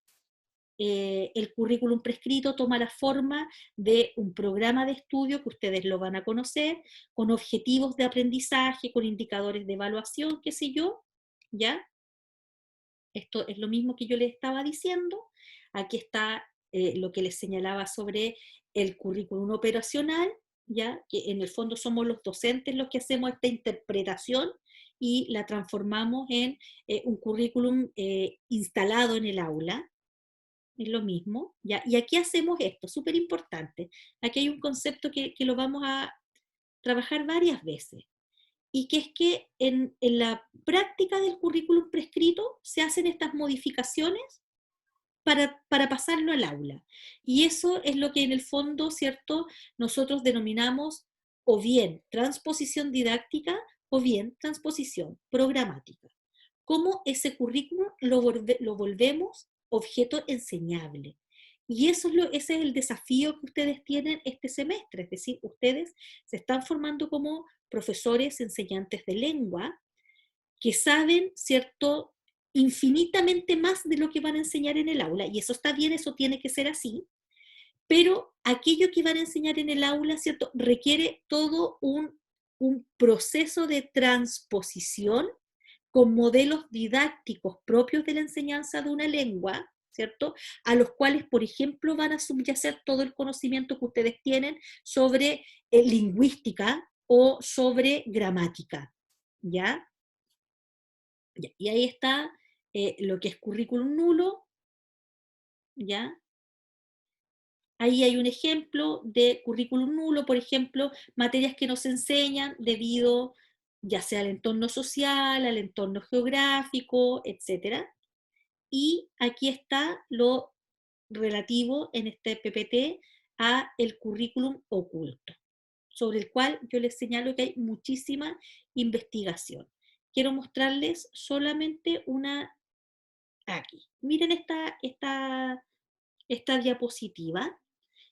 El currículum prescrito toma la forma de un programa de estudio que ustedes lo van a conocer, con objetivos de aprendizaje, con indicadores de evaluación, qué sé yo, ¿ya? Esto es lo mismo que yo les estaba diciendo. Aquí está lo que les señalaba sobre el currículum operacional, ¿ya? Que en el fondo somos los docentes los que hacemos esta interpretación y la transformamos en un currículum instalado en el aula. Es lo mismo, ¿ya? Y aquí hacemos esto, súper importante. Aquí hay un concepto que lo vamos a trabajar varias veces, y que es que en la práctica del currículum prescrito se hacen estas modificaciones para pasarlo al aula. Y eso es lo que en el fondo, ¿cierto?, nosotros denominamos o bien transposición didáctica o bien transposición programática. Cómo ese currículum lo volvemos objeto enseñable. Y ese es el desafío que ustedes tienen este semestre, es decir, ustedes se están formando como profesores enseñantes de lengua que saben, ¿cierto?, infinitamente más de lo que van a enseñar en el aula, y eso está bien, eso tiene que ser así, pero aquello que van a enseñar en el aula, ¿cierto?, requiere todo un proceso de transposición con modelos didácticos propios de la enseñanza de una lengua, ¿cierto?, a los cuales, por ejemplo, van a subyacer todo el conocimiento que ustedes tienen sobre lingüística o sobre gramática, ¿ya? Y ahí está lo que es currículum nulo, ¿ya? Ahí hay un ejemplo de currículum nulo, por ejemplo, materias que no se enseñan debido ya sea al entorno social, al entorno geográfico, etc. Y aquí está lo relativo en este PPT a el currículum oculto, sobre el cual yo les señalo que hay muchísima investigación. Quiero mostrarles solamente una aquí. Miren esta diapositiva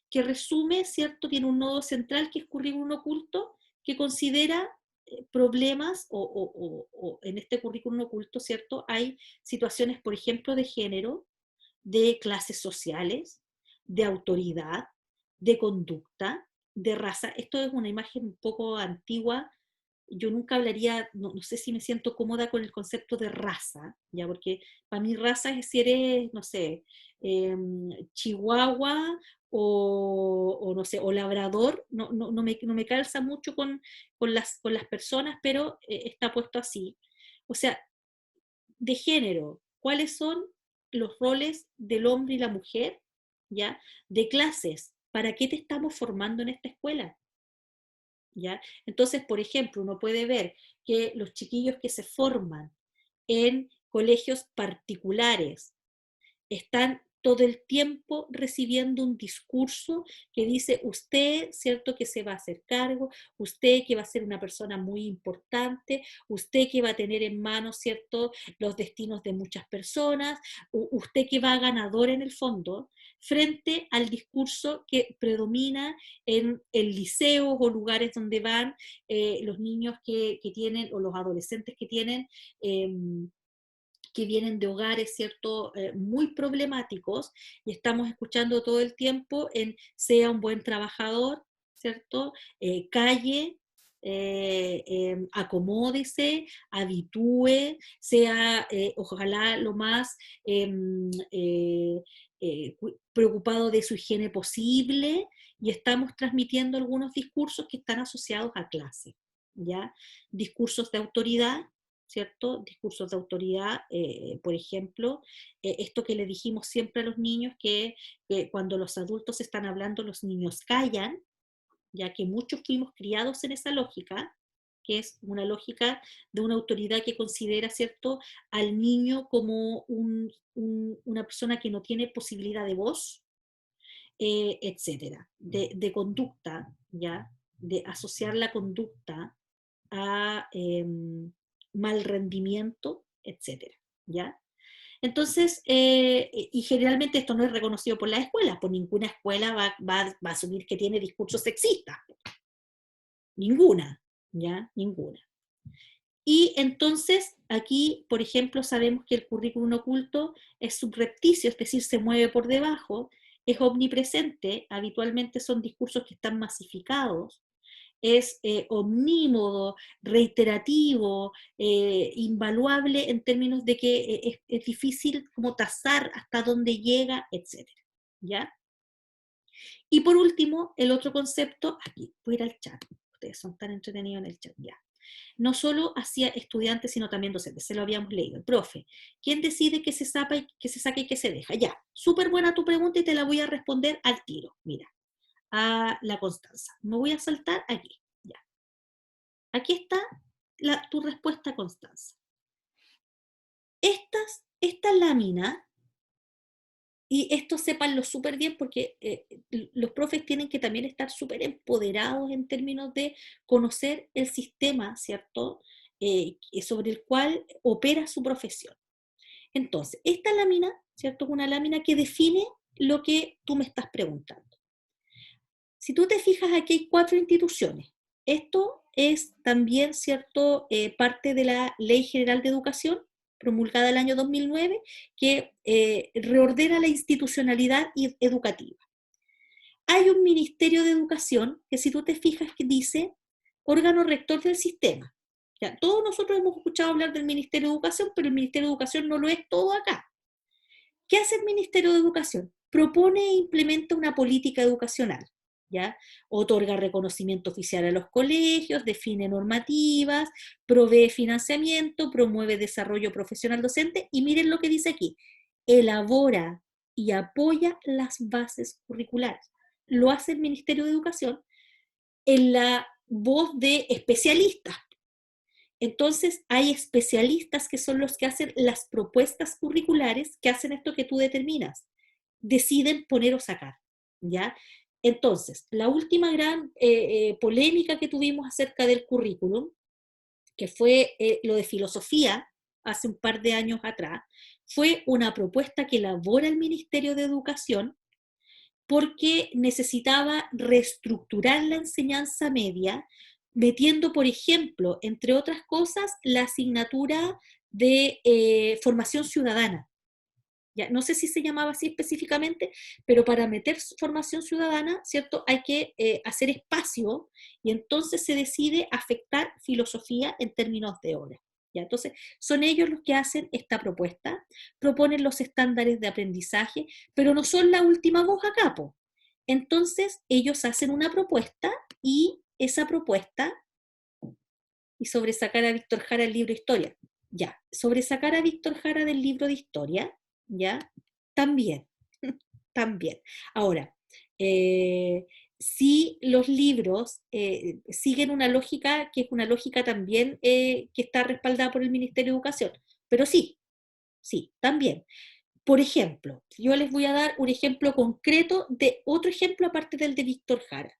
que resume, ¿cierto? Tiene un nodo central que es currículum oculto, que considera problemas, o en este currículum oculto, ¿cierto?, hay situaciones, por ejemplo, de género, de clases sociales, de autoridad, de conducta, de raza. Esto es una imagen un poco antigua. Yo nunca hablaría, no sé si me siento cómoda con el concepto de raza, ¿ya? Porque para mí raza es si eres, no sé, chihuahua o no sé, o labrador, no me calza mucho con las personas, pero está puesto así. O sea, de género, ¿cuáles son los roles del hombre y la mujer? ¿Ya? De clases, ¿para qué te estamos formando en esta escuela? ¿Ya? Entonces, por ejemplo, uno puede ver que los chiquillos que se forman en colegios particulares están todo el tiempo recibiendo un discurso que dice usted, ¿cierto?, que se va a hacer cargo, usted que va a ser una persona muy importante, usted que va a tener en manos, ¿cierto?, los destinos de muchas personas, usted que va ganador en el fondo, frente al discurso que predomina en el liceo o lugares donde van los niños que tienen, o los adolescentes que tienen que vienen de hogares, ¿cierto?, muy problemáticos, y estamos escuchando todo el tiempo en sea un buen trabajador, ¿cierto? Calle, acomódese, habitúe, sea ojalá lo más preocupado de su higiene posible, y estamos transmitiendo algunos discursos que están asociados a clase, ¿ya? Discursos de autoridad, ¿cierto? Discursos de autoridad, por ejemplo, esto que le dijimos siempre a los niños, que cuando los adultos están hablando, los niños callan, ya que muchos fuimos criados en esa lógica, que es una lógica de una autoridad que considera, ¿cierto?, al niño como una persona que no tiene posibilidad de voz, etcétera, de conducta, ¿ya? De asociar la conducta a mal rendimiento, etcétera, ¿ya? Entonces, y generalmente esto no es reconocido por las escuelas, por ninguna escuela va a asumir que tiene discursos sexistas. Ninguna, ¿ya? Ninguna. Y entonces, aquí, por ejemplo, sabemos que el currículum oculto es subrepticio, es decir, se mueve por debajo, es omnipresente, habitualmente son discursos que están masificados, es omnímodo, reiterativo, invaluable en términos de que es difícil como tasar hasta dónde llega, etc. ¿Ya? Y por último, el otro concepto, aquí, voy a ir al chat, ustedes son tan entretenidos en el chat, ya. No solo hacia estudiantes, sino también docentes, se lo habíamos leído. El profe, ¿quién decide que se saque y que se deja? Ya, súper buena tu pregunta y te la voy a responder al tiro. Mira, a la Constanza. Me voy a saltar aquí, ya. Aquí está tu respuesta, Constanza. Esta lámina, y esto sépanlo súper bien porque los profes tienen que también estar súper empoderados en términos de conocer el sistema, ¿cierto?, sobre el cual opera su profesión. Entonces, esta lámina, ¿cierto?, es una lámina que define lo que tú me estás preguntando. Si tú te fijas, aquí hay 4 instituciones. Esto es también, ¿cierto?, parte de la Ley General de Educación, promulgada el año 2009, que reordena la institucionalidad educativa. Hay un Ministerio de Educación que, si tú te fijas, que dice órgano rector del sistema. Ya, todos nosotros hemos escuchado hablar del Ministerio de Educación, pero el Ministerio de Educación no lo es todo acá. ¿Qué hace el Ministerio de Educación? Propone e implementa una política educacional, ¿ya? Otorga reconocimiento oficial a los colegios, define normativas, provee financiamiento, promueve desarrollo profesional docente, y miren lo que dice aquí, elabora y apoya las bases curriculares. Lo hace el Ministerio de Educación en la voz de especialistas. Entonces, hay especialistas que son los que hacen las propuestas curriculares, que hacen esto que tú determinas. Deciden poner o sacar, ¿ya? Entonces, la última gran polémica que tuvimos acerca del currículum, que fue lo de filosofía, hace un par de años atrás, fue una propuesta que elabora el Ministerio de Educación porque necesitaba reestructurar la enseñanza media, metiendo, por ejemplo, entre otras cosas, la asignatura de formación ciudadana. Ya, no sé si se llamaba así específicamente, pero para meter formación ciudadana, ¿cierto?, hay que hacer espacio, y entonces se decide afectar filosofía en términos de hora. ¿Ya? Entonces, son ellos los que hacen esta propuesta, proponen los estándares de aprendizaje, pero no son la última voz a capo. Entonces, ellos hacen una propuesta, y esa propuesta, y sobresacar a Víctor Jara el libro de historia. Ya, sobresacar a Víctor Jara del libro de historia, ¿ya? También, también. Ahora, si los libros siguen una lógica que es una lógica también que está respaldada por el Ministerio de Educación, pero sí, también. Por ejemplo, yo les voy a dar un ejemplo concreto de otro ejemplo aparte del de Víctor Jara.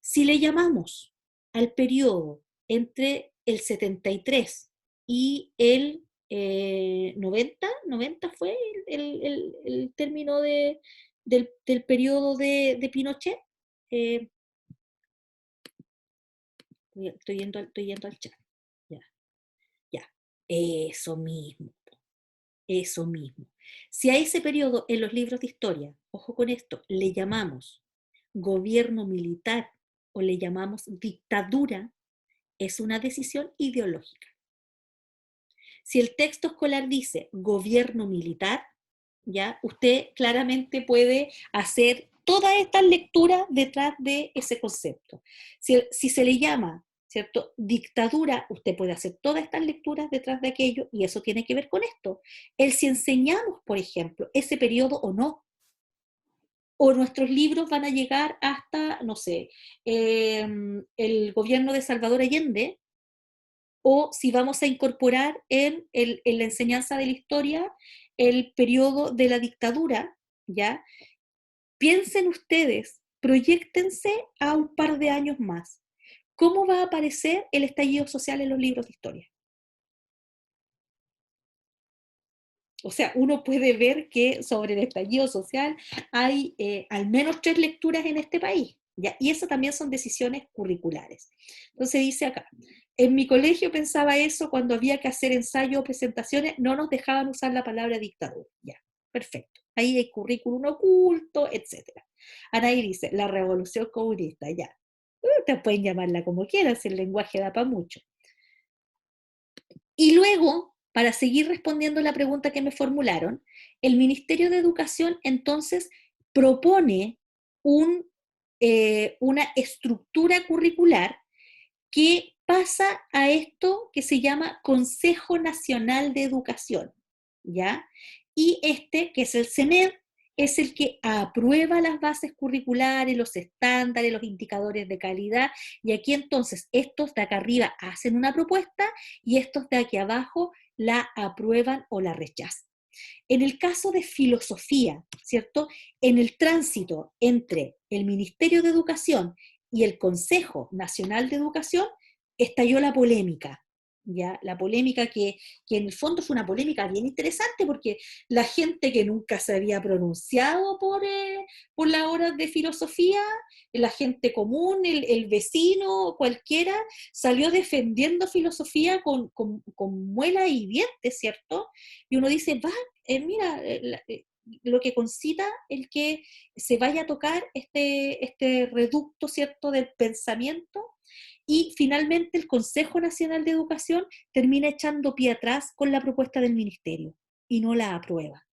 Si le llamamos al periodo entre el 73 y el 90 fue el término del periodo de Pinochet. Estoy yendo al chat. Ya, ya. Eso mismo. Eso mismo. Si a ese periodo en los libros de historia, ojo con esto, le llamamos gobierno militar o le llamamos dictadura, es una decisión ideológica. Si el texto escolar dice gobierno militar, ya usted claramente puede hacer todas estas lecturas detrás de ese concepto. Si se le llama, ¿cierto?, dictadura, usted puede hacer todas estas lecturas detrás de aquello, y eso tiene que ver con esto. El si enseñamos, por ejemplo, ese periodo o no, o nuestros libros van a llegar hasta, no sé, el gobierno de Salvador Allende, o si vamos a incorporar en la enseñanza de la historia el periodo de la dictadura, ¿ya? Piensen ustedes, proyéctense a un par de años más. ¿Cómo va a aparecer el estallido social en los libros de historia? O sea, uno puede ver que sobre el estallido social hay al menos 3 lecturas en este país, ¿ya? Y eso también son decisiones curriculares. Entonces dice acá, en mi colegio pensaba eso cuando había que hacer ensayos o presentaciones, no nos dejaban usar la palabra dictadura. Ya, perfecto. Ahí hay currículum oculto, etc. Anaí dice, la revolución comunista, ya. Te pueden llamarla como quieras, el lenguaje da para mucho. Y luego, para seguir respondiendo la pregunta que me formularon, el Ministerio de Educación entonces propone una estructura curricular que pasa a esto que se llama Consejo Nacional de Educación, ¿ya? Y este, que es el CNED, es el que aprueba las bases curriculares, los estándares, los indicadores de calidad, y aquí entonces estos de acá arriba hacen una propuesta y estos de aquí abajo la aprueban o la rechazan. En el caso de filosofía, ¿cierto? En el tránsito entre el Ministerio de Educación y el Consejo Nacional de Educación, estalló la polémica, ¿ya? La polémica que en el fondo fue una polémica bien interesante porque la gente que nunca se había pronunciado por las horas de filosofía, la gente común, el vecino, cualquiera, salió defendiendo filosofía con muela y dientes, ¿cierto? Y uno dice, va, mira, lo que concita el que se vaya a tocar este reducto, ¿cierto?, del pensamiento, y finalmente el Consejo Nacional de Educación termina echando pie atrás con la propuesta del Ministerio y no la aprueba,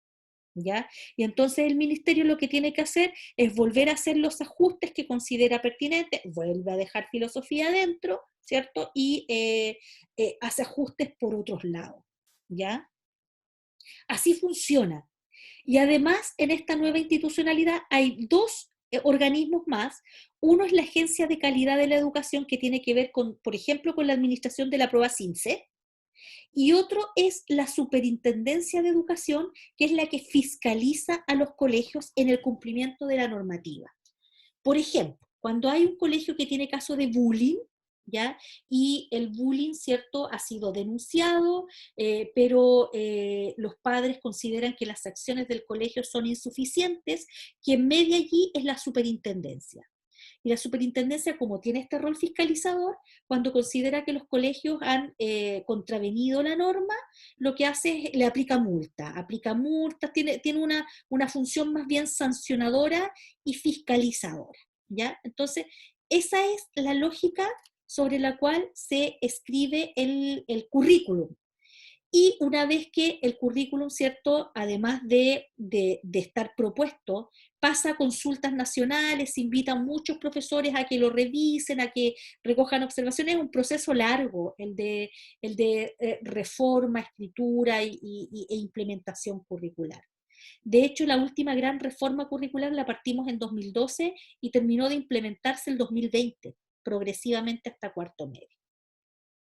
¿ya? Y entonces el Ministerio lo que tiene que hacer es volver a hacer los ajustes que considera pertinentes, vuelve a dejar filosofía adentro, ¿cierto? Y hace ajustes por otros lados, ¿ya? Así funciona. Y además, en esta nueva institucionalidad hay 2 organismos más. Uno es la Agencia de Calidad de la Educación, que tiene que ver con, por ejemplo, con la administración de la prueba CINCE, y otro es la Superintendencia de Educación, que es la que fiscaliza a los colegios en el cumplimiento de la normativa. Por ejemplo, cuando hay un colegio que tiene caso de bullying, ¿ya? Y el bullying, ¿cierto?, ha sido denunciado, pero los padres consideran que las acciones del colegio son insuficientes, quien media allí es la superintendencia. Y la superintendencia, como tiene este rol fiscalizador, cuando considera que los colegios han contravenido la norma, lo que hace es le aplica multas, tiene una función más bien sancionadora y fiscalizadora, ¿ya? Entonces, esa es la lógica sobre la cual se escribe el currículum. Y una vez que el currículum, ¿cierto?, además de estar propuesto, pasa a consultas nacionales, invita a muchos profesores a que lo revisen, a que recojan observaciones, es un proceso largo, el de reforma, escritura e implementación curricular. De hecho, la última gran reforma curricular la partimos en 2012 y terminó de implementarse el 2020, progresivamente hasta cuarto medio.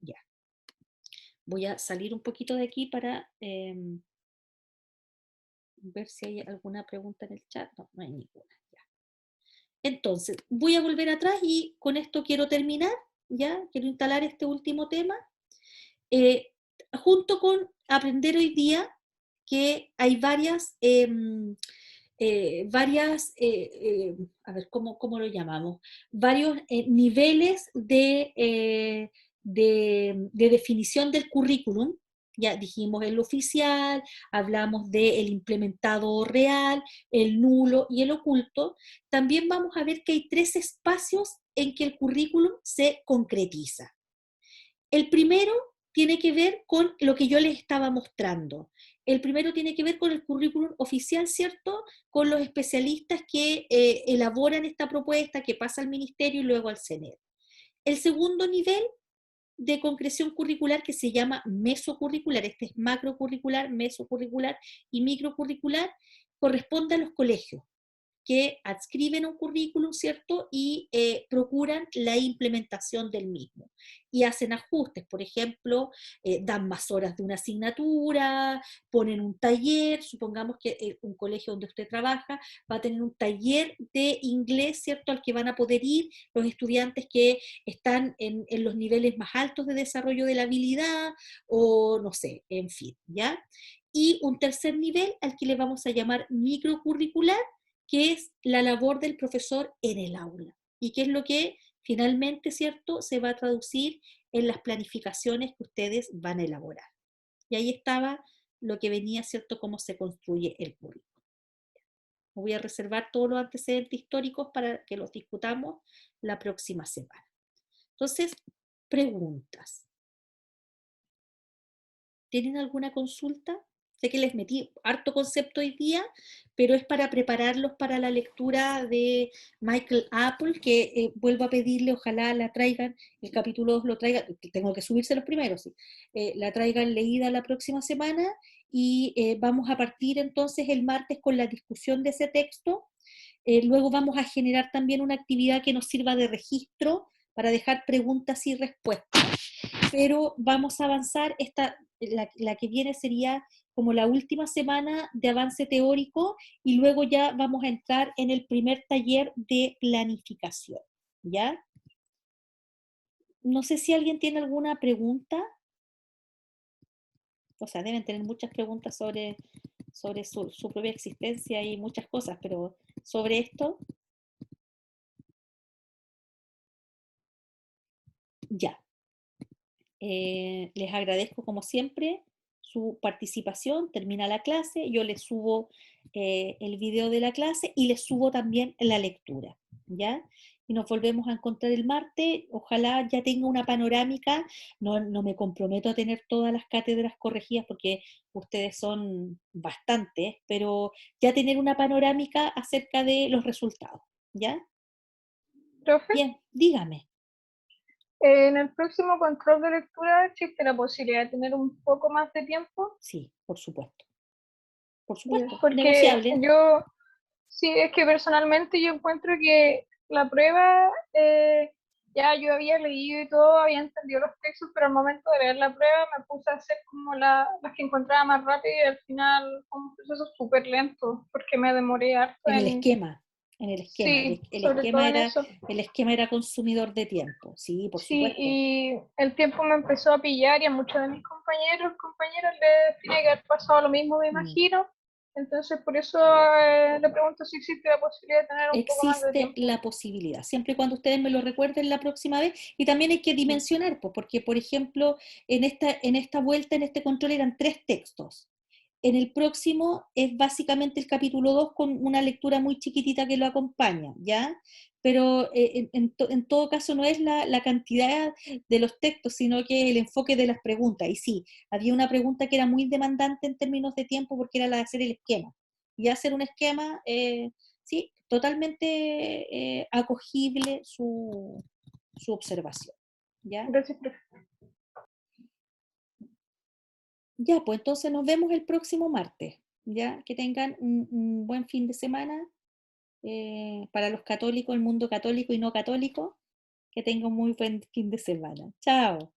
Ya. Voy a salir un poquito de aquí para ver si hay alguna pregunta en el chat. No, no hay ninguna. Ya. Entonces, voy a volver atrás y con esto quiero terminar, ¿ya? Quiero instalar este último tema. Junto con aprender hoy día, que hay varias, a ver, ¿cómo lo llamamos? Varios niveles de definición del currículum, Ya dijimos el oficial, hablamos del implementado real, el nulo y el oculto. También vamos a ver que hay 3 espacios en que el currículum se concretiza. El primero tiene que ver con lo que yo les estaba mostrando. El primero tiene que ver con el currículum oficial, ¿cierto? Con los especialistas que elaboran esta propuesta, que pasa al ministerio y luego al CNED. El segundo nivel de concreción curricular, que se llama mesocurricular, este es macrocurricular, mesocurricular y microcurricular, corresponde a los colegios que adscriben un currículum, ¿cierto? Y procuran la implementación del mismo. Y hacen ajustes, por ejemplo, dan más horas de una asignatura, ponen un taller, supongamos que un colegio donde usted trabaja va a tener un taller de inglés, ¿cierto? Al que van a poder ir los estudiantes que están en los niveles más altos de desarrollo de la habilidad, o no sé, en fin, ¿ya? Y un tercer nivel al que le vamos a llamar microcurricular, que es la labor del profesor en el aula y qué es lo que finalmente, ¿cierto?, se va a traducir en las planificaciones que ustedes van a elaborar. Y ahí estaba lo que venía, ¿cierto?, cómo se construye el currículum. Voy a reservar todos los antecedentes históricos para que los discutamos la próxima semana. Entonces, preguntas. ¿Tienen alguna consulta? Sé que les metí harto concepto hoy día, pero es para prepararlos para la lectura de Michael Apple, que vuelvo a pedirle, ojalá la traigan, el capítulo 2 lo traigan, tengo que subirse los primeros, sí, la traigan leída la próxima semana, y vamos a partir entonces el martes con la discusión de ese texto. Luego vamos a generar también una actividad que nos sirva de registro para dejar preguntas y respuestas, pero vamos a avanzar, la que viene sería como la última semana de avance teórico, y luego ya vamos a entrar en el primer taller de planificación, ¿ya? No sé si alguien tiene alguna pregunta. O sea, deben tener muchas preguntas sobre su propia existencia y muchas cosas, pero sobre esto, ya. Les agradezco como siempre su participación. Termina la clase, yo les subo el video de la clase y les subo también la lectura, ¿ya? Y nos volvemos a encontrar el martes. Ojalá ya tenga una panorámica. No me comprometo a tener todas las cátedras corregidas porque ustedes son bastantes, pero ya tener una panorámica acerca de los resultados, ¿ya? Profe, Bien, dígame. en el próximo control de lectura existe la posibilidad de tener un poco más de tiempo. Sí, por supuesto. Por Ya, supuesto, porque negociable. yo, sí, es que personalmente yo encuentro que la prueba, ya yo había leído y todo, había entendido los textos, pero al momento de leer la prueba me puse a hacer como las que encontraba más rápido y al final fue un proceso súper lento, porque me demoré harto En el en, esquema, sí, sobre todo en eso. el esquema era consumidor de tiempo, sí, por Sí, supuesto. y el tiempo me empezó a pillar y a muchos de mis compañeros les tiene que haber pasado lo mismo, me imagino. Entonces, por eso le pregunto si existe la posibilidad de tener un poco más de Existe tiempo. la posibilidad, siempre y cuando ustedes me lo recuerden la próxima vez, y también hay que dimensionar, pues, porque, por ejemplo, en esta vuelta, en este control eran 3 textos. En el próximo es básicamente el capítulo 2 con una lectura muy chiquitita que lo acompaña, ¿ya? Pero en todo caso no es la cantidad de los textos, sino que el enfoque de las preguntas. Y sí, había una pregunta que era muy demandante en términos de tiempo porque era la de hacer el esquema. Y hacer un esquema, sí, totalmente acogible su observación, ¿ya? Gracias, profe. Ya, pues entonces nos vemos el próximo martes, ¿ya? Que tengan un buen fin de semana para los católicos, el mundo católico y no católico, que tengan un muy buen fin de semana. Chao.